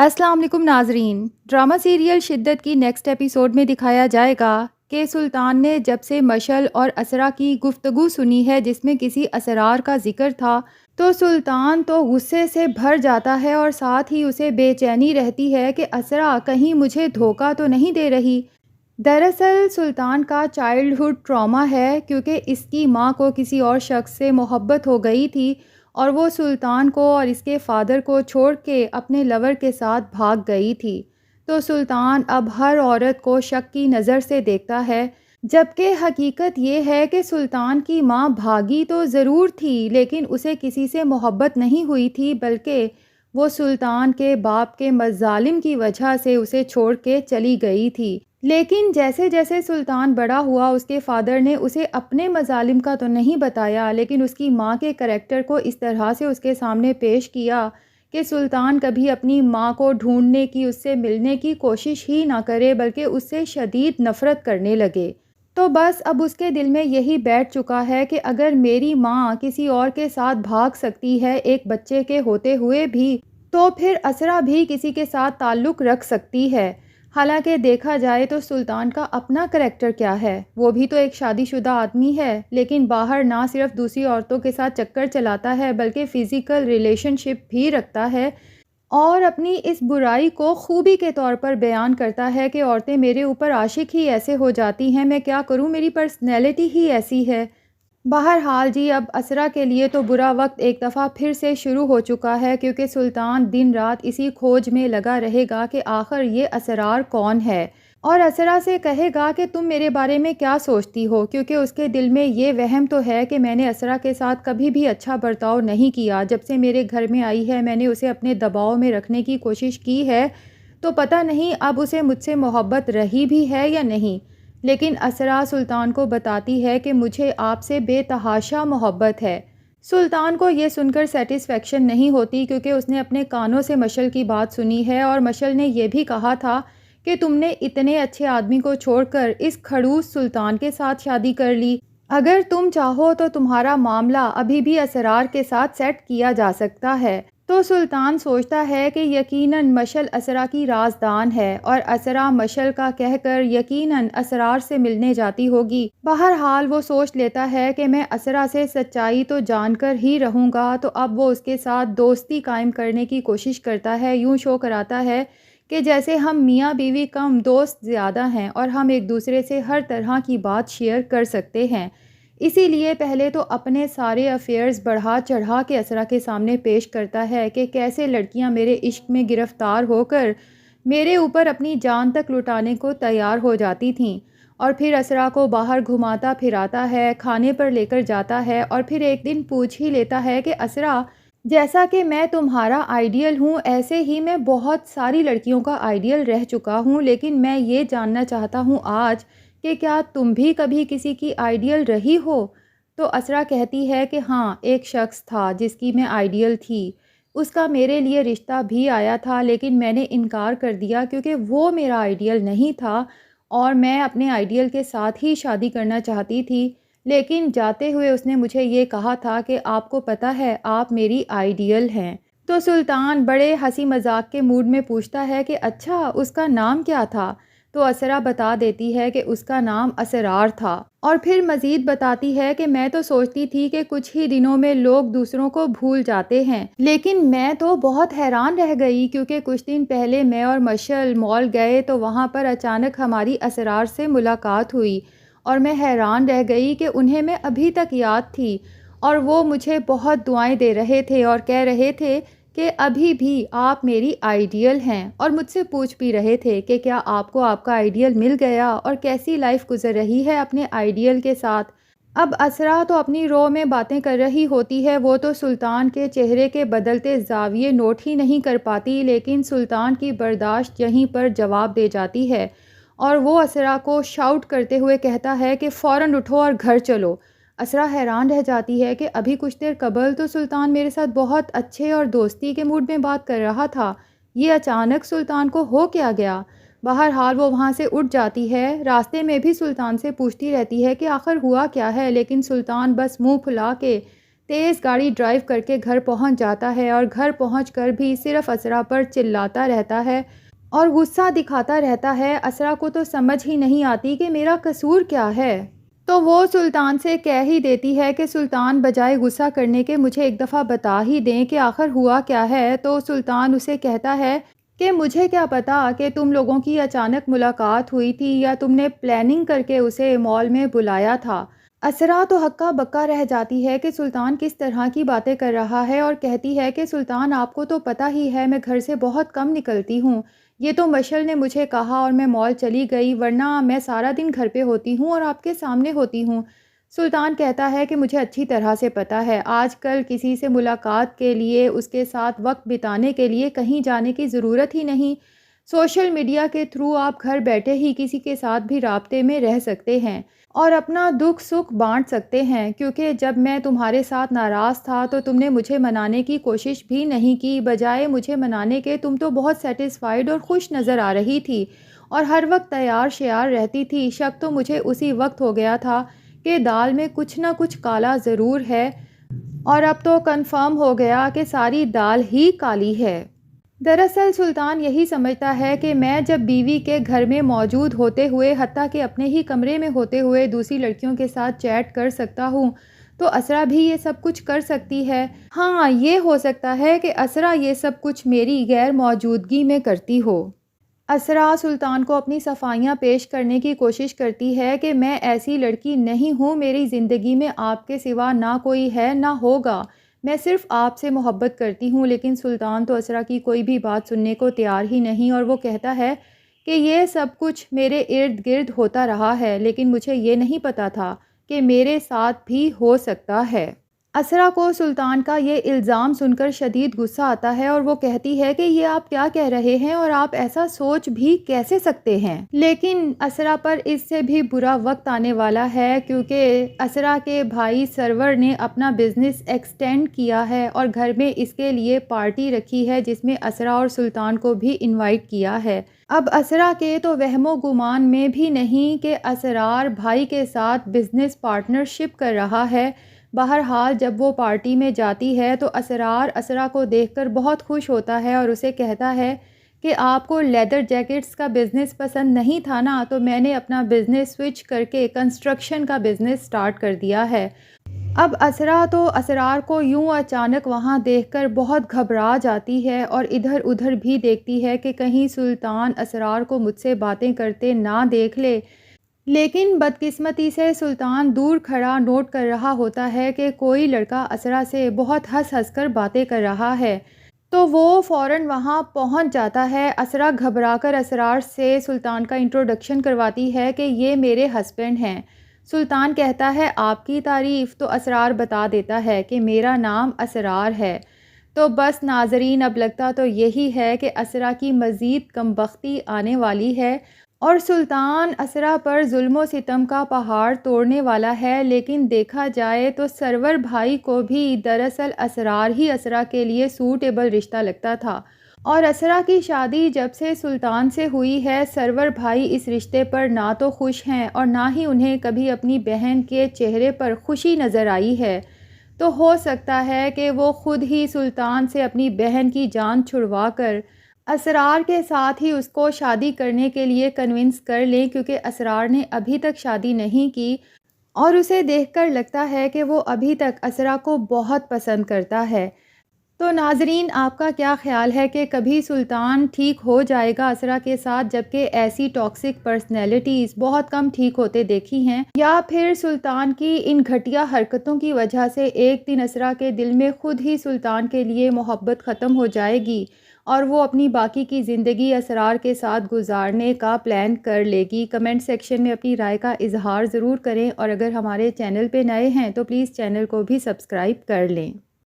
السلام علیکم ناظرین۔ ڈرامہ سیریل شدت کی نیکسٹ ایپیسوڈ میں دکھایا جائے گا کہ سلطان نے جب سے مشعل اور اسرا کی گفتگو سنی ہے جس میں کسی اسرار کا ذکر تھا تو سلطان تو غصے سے بھر جاتا ہے اور ساتھ ہی اسے بے چینی رہتی ہے کہ اسرا کہیں مجھے دھوکہ تو نہیں دے رہی۔ دراصل سلطان کا چائلڈ ہوڈ ٹراما ہے کیونکہ اس کی ماں کو کسی اور شخص سے محبت ہو گئی تھی اور وہ سلطان کو اور اس کے فادر کو چھوڑ کے اپنے لور کے ساتھ بھاگ گئی تھی۔ تو سلطان اب ہر عورت کو شک کی نظر سے دیکھتا ہے، جبکہ حقیقت یہ ہے کہ سلطان کی ماں بھاگی تو ضرور تھی لیکن اسے کسی سے محبت نہیں ہوئی تھی، بلکہ وہ سلطان کے باپ کے مظالم کی وجہ سے اسے چھوڑ کے چلی گئی تھی۔ لیکن جیسے جیسے سلطان بڑا ہوا اس کے فادر نے اسے اپنے مظالم کا تو نہیں بتایا لیکن اس کی ماں کے کریکٹر کو اس طرح سے اس کے سامنے پیش کیا کہ سلطان کبھی اپنی ماں کو ڈھونڈنے کی، اس سے ملنے کی کوشش ہی نہ کرے بلکہ اس سے شدید نفرت کرنے لگے۔ تو بس اب اس کے دل میں یہی بیٹھ چکا ہے کہ اگر میری ماں کسی اور کے ساتھ بھاگ سکتی ہے ایک بچے کے ہوتے ہوئے بھی تو پھر اسرا بھی کسی کے ساتھ تعلق رکھ سکتی ہے۔ حالانکہ دیکھا جائے تو سلطان کا اپنا کریکٹر کیا ہے، وہ بھی تو ایک شادی شدہ آدمی ہے لیکن باہر نہ صرف دوسری عورتوں کے ساتھ چکر چلاتا ہے بلکہ فزیکل ریلیشن شپ بھی رکھتا ہے اور اپنی اس برائی کو خوبی کے طور پر بیان کرتا ہے کہ عورتیں میرے اوپر عاشق ہی ایسے ہو جاتی ہیں، میں کیا کروں، میری پرسنالٹی ہی ایسی ہے۔ بہرحال جی اب اسرا کے لیے تو برا وقت ایک دفعہ پھر سے شروع ہو چکا ہے کیونکہ سلطان دن رات اسی کھوج میں لگا رہے گا کہ آخر یہ اسرار کون ہے اور اسرا سے کہے گا کہ تم میرے بارے میں کیا سوچتی ہو، کیونکہ اس کے دل میں یہ وہم تو ہے کہ میں نے اسرا کے ساتھ کبھی بھی اچھا برتاؤ نہیں کیا، جب سے میرے گھر میں آئی ہے میں نے اسے اپنے دباؤ میں رکھنے کی کوشش کی ہے، تو پتہ نہیں اب اسے مجھ سے محبت رہی بھی ہے یا نہیں۔ لیکن اسرا سلطان کو بتاتی ہے کہ مجھے آپ سے بے تحاشا محبت ہے۔ سلطان کو یہ سن کر سیٹسفیکشن نہیں ہوتی کیونکہ اس نے اپنے کانوں سے مشعل کی بات سنی ہے اور مشعل نے یہ بھی کہا تھا کہ تم نے اتنے اچھے آدمی کو چھوڑ کر اس کھڑوس سلطان کے ساتھ شادی کر لی، اگر تم چاہو تو تمہارا معاملہ ابھی بھی اسرار کے ساتھ سیٹ کیا جا سکتا ہے۔ تو سلطان سوچتا ہے کہ یقیناً مشعل اسرا کی رازدان ہے اور اسرا مشعل کا کہہ کر یقیناً اسرار سے ملنے جاتی ہوگی۔ بہرحال وہ سوچ لیتا ہے کہ میں اسرا سے سچائی تو جان کر ہی رہوں گا، تو اب وہ اس کے ساتھ دوستی قائم کرنے کی کوشش کرتا ہے، یوں شو کراتا ہے کہ جیسے ہم میاں بیوی کم دوست زیادہ ہیں اور ہم ایک دوسرے سے ہر طرح کی بات شیئر کر سکتے ہیں۔ اسی لیے پہلے تو اپنے سارے افیئرز بڑھا چڑھا کے اسرا کے سامنے پیش کرتا ہے کہ کیسے لڑکیاں میرے عشق میں گرفتار ہو کر میرے اوپر اپنی جان تک لٹانے کو تیار ہو جاتی تھیں، اور پھر اسرا کو باہر گھماتا پھراتا ہے، کھانے پر لے کر جاتا ہے اور پھر ایک دن پوچھ ہی لیتا ہے کہ اسرا، جیسا کہ میں تمہارا آئیڈیل ہوں ایسے ہی میں بہت ساری لڑکیوں کا آئیڈیل رہ چکا ہوں، لیکن میں یہ جاننا چاہتا ہوں آج کہ کیا تم بھی کبھی کسی کی آئیڈیل رہی ہو؟ تو اسرا کہتی ہے کہ ہاں، ایک شخص تھا جس کی میں آئیڈیل تھی، اس کا میرے لیے رشتہ بھی آیا تھا لیکن میں نے انکار کر دیا کیونکہ وہ میرا آئیڈیل نہیں تھا اور میں اپنے آئیڈیل کے ساتھ ہی شادی کرنا چاہتی تھی، لیکن جاتے ہوئے اس نے مجھے یہ کہا تھا کہ آپ کو پتہ ہے آپ میری آئیڈیل ہیں۔ تو سلطان بڑے ہنسی مذاق کے موڈ میں پوچھتا ہے کہ اچھا اس کا نام کیا تھا؟ تو اسرا بتا دیتی ہے کہ اس کا نام اسرار تھا، اور پھر مزید بتاتی ہے کہ میں تو سوچتی تھی کہ کچھ ہی دنوں میں لوگ دوسروں کو بھول جاتے ہیں، لیکن میں تو بہت حیران رہ گئی کیونکہ کچھ دن پہلے میں اور مشعل مال گئے تو وہاں پر اچانک ہماری اسرار سے ملاقات ہوئی اور میں حیران رہ گئی کہ انہیں میں ابھی تک یاد تھی اور وہ مجھے بہت دعائیں دے رہے تھے اور کہہ رہے تھے کہ ابھی بھی آپ میری آئیڈیل ہیں، اور مجھ سے پوچھ بھی رہے تھے کہ کیا آپ کو آپ کا آئیڈیل مل گیا اور کیسی لائف گزر رہی ہے اپنے آئیڈیل کے ساتھ۔ اب اسرا تو اپنی رو میں باتیں کر رہی ہوتی ہے، وہ تو سلطان کے چہرے کے بدلتے زاویے نوٹ ہی نہیں کر پاتی، لیکن سلطان کی برداشت یہیں پر جواب دے جاتی ہے اور وہ اسرا کو شاؤٹ کرتے ہوئے کہتا ہے کہ فوراً اٹھو اور گھر چلو۔ اسرا حیران رہ جاتی ہے کہ ابھی کچھ دیر قبل تو سلطان میرے ساتھ بہت اچھے اور دوستی کے موڈ میں بات کر رہا تھا، یہ اچانک سلطان کو ہو کیا گیا؟ بہرحال وہ وہاں سے اٹھ جاتی ہے، راستے میں بھی سلطان سے پوچھتی رہتی ہے کہ آخر ہوا کیا ہے، لیکن سلطان بس منہ پھلا کے تیز گاڑی ڈرائیو کر کے گھر پہنچ جاتا ہے اور گھر پہنچ کر بھی صرف اسرا پر چلاتا رہتا ہے اور غصہ دکھاتا رہتا ہے۔ اسرا کو تو سمجھ ہی نہیں آتی کہ میرا قصور کیا ہے، تو وہ سلطان سے کہہ ہی دیتی ہے کہ سلطان بجائے غصہ کرنے کے مجھے ایک دفعہ بتا ہی دیں کہ آخر ہوا کیا ہے۔ تو سلطان اسے کہتا ہے کہ مجھے کیا پتا کہ تم لوگوں کی اچانک ملاقات ہوئی تھی یا تم نے پلاننگ کر کے اسے مال میں بلایا تھا۔ اسرا تو ہکا بکا رہ جاتی ہے کہ سلطان کس طرح کی باتیں کر رہا ہے اور کہتی ہے کہ سلطان آپ کو تو پتہ ہی ہے میں گھر سے بہت کم نکلتی ہوں، یہ تو مشعل نے مجھے کہا اور میں مال چلی گئی، ورنہ میں سارا دن گھر پہ ہوتی ہوں اور آپ کے سامنے ہوتی ہوں۔ سلطان کہتا ہے کہ مجھے اچھی طرح سے پتہ ہے، آج کل کسی سے ملاقات کے لیے، اس کے ساتھ وقت بتانے کے لیے کہیں جانے کی ضرورت ہی نہیں، سوشل میڈیا کے تھرو آپ گھر بیٹھے ہی کسی کے ساتھ بھی رابطے میں رہ سکتے ہیں اور اپنا دکھ سکھ بانٹ سکتے ہیں، کیونکہ جب میں تمہارے ساتھ ناراض تھا تو تم نے مجھے منانے کی کوشش بھی نہیں کی، بجائے مجھے منانے کے تم تو بہت سیٹسفائیڈ اور خوش نظر آ رہی تھی اور ہر وقت تیار شیار رہتی تھی۔ شک تو مجھے اسی وقت ہو گیا تھا کہ دال میں کچھ نہ کچھ کالا ضرور ہے، اور اب تو کنفرم ہو گیا کہ ساری دال ہی کالی ہے۔ دراصل سلطان یہی سمجھتا ہے کہ میں جب بیوی کے گھر میں موجود ہوتے ہوئے، حتیٰ کہ اپنے ہی کمرے میں ہوتے ہوئے دوسری لڑکیوں کے ساتھ چیٹ کر سکتا ہوں تو اسرا بھی یہ سب کچھ کر سکتی ہے۔ ہاں، یہ ہو سکتا ہے کہ اسرا یہ سب کچھ میری غیر موجودگی میں کرتی ہو۔ اسرا سلطان کو اپنی صفائیاں پیش کرنے کی کوشش کرتی ہے کہ میں ایسی لڑکی نہیں ہوں، میری زندگی میں آپ کے سوا نہ کوئی ہے نہ ہوگا، میں صرف آپ سے محبت کرتی ہوں، لیکن سلطان تو اسرا کی کوئی بھی بات سننے کو تیار ہی نہیں اور وہ کہتا ہے کہ یہ سب کچھ میرے ارد گرد ہوتا رہا ہے، لیکن مجھے یہ نہیں پتا تھا کہ میرے ساتھ بھی ہو سکتا ہے۔ اسرا کو سلطان کا یہ الزام سن کر شدید غصہ آتا ہے اور وہ کہتی ہے کہ یہ آپ کیا کہہ رہے ہیں اور آپ ایسا سوچ بھی کیسے سکتے ہیں۔ لیکن اسرا پر اس سے بھی برا وقت آنے والا ہے، کیونکہ اسرا کے بھائی سرور نے اپنا بزنس ایکسٹینڈ کیا ہے اور گھر میں اس کے لیے پارٹی رکھی ہے جس میں اسرا اور سلطان کو بھی انوائٹ کیا ہے۔ اب اسرا کے تو وہم و گمان میں بھی نہیں کہ اسرار بھائی کے ساتھ بزنس پارٹنرشپ کر رہا ہے۔ بہرحال جب وہ پارٹی میں جاتی ہے تو اسرار اسرا کو دیکھ کر بہت خوش ہوتا ہے اور اسے کہتا ہے کہ آپ کو لیدر جیکٹس کا بزنس پسند نہیں تھا نا، تو میں نے اپنا بزنس سوئچ کر کے کنسٹرکشن کا بزنس سٹارٹ کر دیا ہے۔ اب اسرا تو اسرار کو یوں اچانک وہاں دیکھ کر بہت گھبرا جاتی ہے اور ادھر ادھر بھی دیکھتی ہے کہ کہیں سلطان اسرار کو مجھ سے باتیں کرتے نہ دیکھ لے، لیکن بدقسمتی سے سلطان دور کھڑا نوٹ کر رہا ہوتا ہے کہ کوئی لڑکا اسرا سے بہت ہنس ہنس کر باتیں کر رہا ہے، تو وہ فوراً وہاں پہنچ جاتا ہے۔ اسرا گھبرا کر اسرار سے سلطان کا انٹروڈکشن کرواتی ہے کہ یہ میرے ہسبینڈ ہیں۔ سلطان کہتا ہے آپ کی تعریف، تو اسرار بتا دیتا ہے کہ میرا نام اسرار ہے۔ تو بس ناظرین، اب لگتا تو یہی ہے کہ اسرا کی مزید کمبختی آنے والی ہے اور سلطان اسرا پر ظلم و ستم کا پہاڑ توڑنے والا ہے۔ لیکن دیکھا جائے تو سرور بھائی کو بھی دراصل اسرار ہی اسرا کے لیے سوٹیبل رشتہ لگتا تھا، اور اسرا کی شادی جب سے سلطان سے ہوئی ہے، سرور بھائی اس رشتے پر نہ تو خوش ہیں اور نہ ہی انہیں کبھی اپنی بہن کے چہرے پر خوشی نظر آئی ہے۔ تو ہو سکتا ہے کہ وہ خود ہی سلطان سے اپنی بہن کی جان چھڑوا کر اسرار کے ساتھ ہی اس کو شادی کرنے کے لیے کنونس کر لیں، کیونکہ اسرار نے ابھی تک شادی نہیں کی اور اسے دیکھ کر لگتا ہے کہ وہ ابھی تک اسرا کو بہت پسند کرتا ہے۔ تو ناظرین، آپ کا کیا خیال ہے کہ کبھی سلطان ٹھیک ہو جائے گا اسرا کے ساتھ، جبکہ ایسی ٹاکسک پرسنالٹیز بہت کم ٹھیک ہوتے دیکھی ہیں، یا پھر سلطان کی ان گھٹیا حرکتوں کی وجہ سے ایک دن اسرا کے دل میں خود ہی سلطان کے لیے محبت ختم ہو جائے گی اور وہ اپنی باقی کی زندگی اسرار کے ساتھ گزارنے کا پلان کر لے گی؟ کمنٹ سیکشن میں اپنی رائے کا اظہار ضرور کریں، اور اگر ہمارے چینل پہ نئے ہیں تو پلیز چینل کو بھی سبسکرائب کر لیں۔